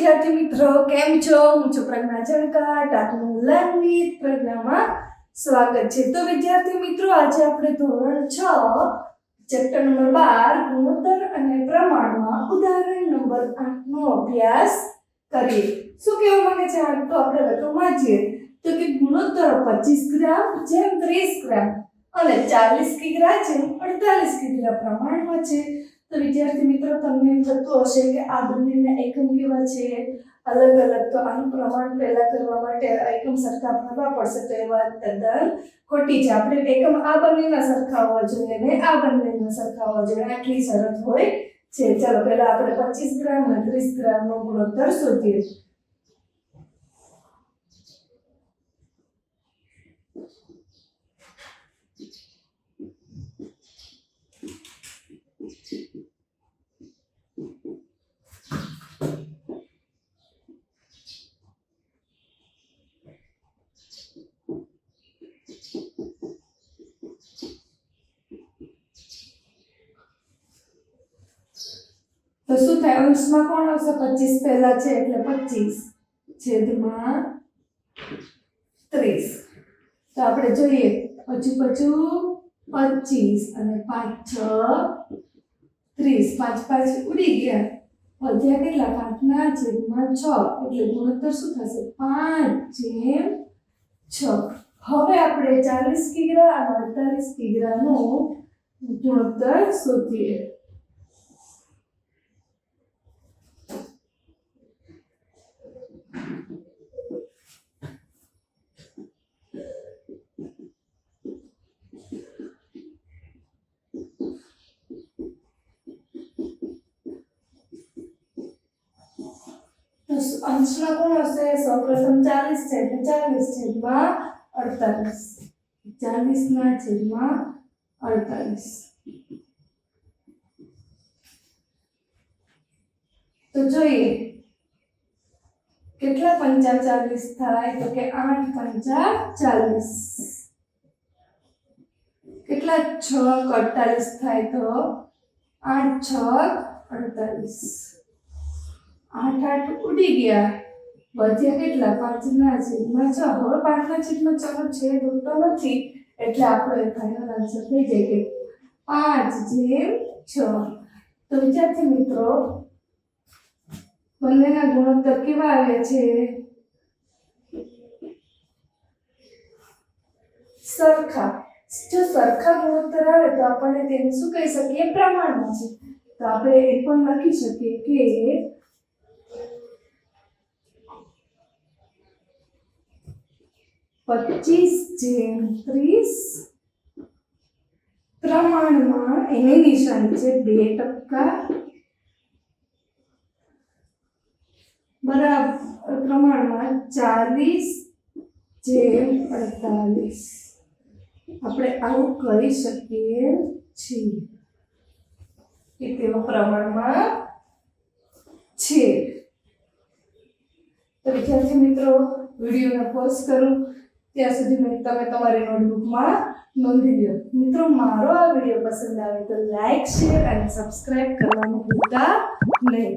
વિદ્યાર્થી મિત્રો કેમ છો? હું છું પ્રજ્ઞા જણકાર. ટાટનું લર્ન વિથ પ્રજ્ઞામાં સ્વાગત છે. તો વિદ્યાર્થી મિત્રો આજે આપણે ધોરણ 6 ચેપ્ટર નંબર 12 ગુણોત્તર અને પ્રમાણમાં ઉદાહરણ નંબર 8 નો અભ્યાસ કરીએ. શું કહેવા માંગે છે? આ તો આપણે લખો વાંચીએ તો કે ગુણોત્તર 25 ગ્રામ જેમ 30 ગ્રામ અને 40 કિગ્રા જેમ 48 કિગ્રા પ્રમાણમાં છે. તો વિદ્યાર્થી મિત્રો તમને એમ થતું હશે કે આ બંનેના એકમ કેવા છે, અલગ અલગ. તો આનું પ્રમાણ પહેલા કરવા માટે એકમ સરખા ભરવા પડશે. તો એ વાત તદ્દન ખોટી છે. આપણે એકમ આ બંનેના સરખા હોવા જોઈએ ને આ બંનેના સરખા હોવા જોઈએ, આટલી શરત હોય છે. ચાલો પહેલા આપણે 25 ગ્રામ અને 30 ગ્રામનો ગુણોત્તર શોધીએ. તો શું થાય? અંશમાં કોણ આવશે? 25 પહેલા છે એટલે 25 છેદમાં 30. તો આપણે જોઈએ હજુ 25 અને 5 6 30. 5 5 ઉડી ગયા, વધ્યા કેટલા? 5 ના છેદમાં 6. એટલે ગુણોત્તર શું થશે? 5/6. હવે આપણે 40 કિગ્રા અને 48 કિગ્રાનો ગુણોત્તર શોધીએ. અંશમાં કોણ હશે? સૌપ્રથમ 40 છે એટલે 40 છેદમાં 48. 40 ના છેદમાં 48. તો જોઈએ કેટલા 5 40 થાય? તો કે 8 5 40. કેટલા 6 48 થાય? તો 8 6 48. 8 8 ઉડી ગયા, વધ્યા કેટલા? 5 ના છેદમાં 6. હવે 5 ના છેદમાં 6 નો છેદ ઉડતો નથી એટલે આપણો ફાઇનલ આન્સર થઈ જાય કે 5/6. તો વિદ્યાર્થી મિત્રો બંનેના ગુણોત્તર કેવા આવે છે? સરખા. જો સરખા ગુણોત્તર આવે તો આપણને તેને શું કહી શકીએ? પ્રમાણમાં છે. તો આપણે એ પણ લખી શકીએ કે 25/30 પ્રમાણમાં એની નિશાની છે 2% બરાબર પ્રમાણમાં 40/48. આપણે આવું કરી શકીએ છીએ કે તેઓ પ્રમાણમાં છે. તો વિદ્યાર્થી મિત્રો વિડીયોને પોઝ કરું ત્યાં સુધી તમે તમારી નોટબુકમાં નોંધી લો. મિત્રો મારો આ વિડીયો પસંદ આવે તો લાઈક, શેર અને સબસ્ક્રાઇબ કરવાનું ભૂલતા નહીં.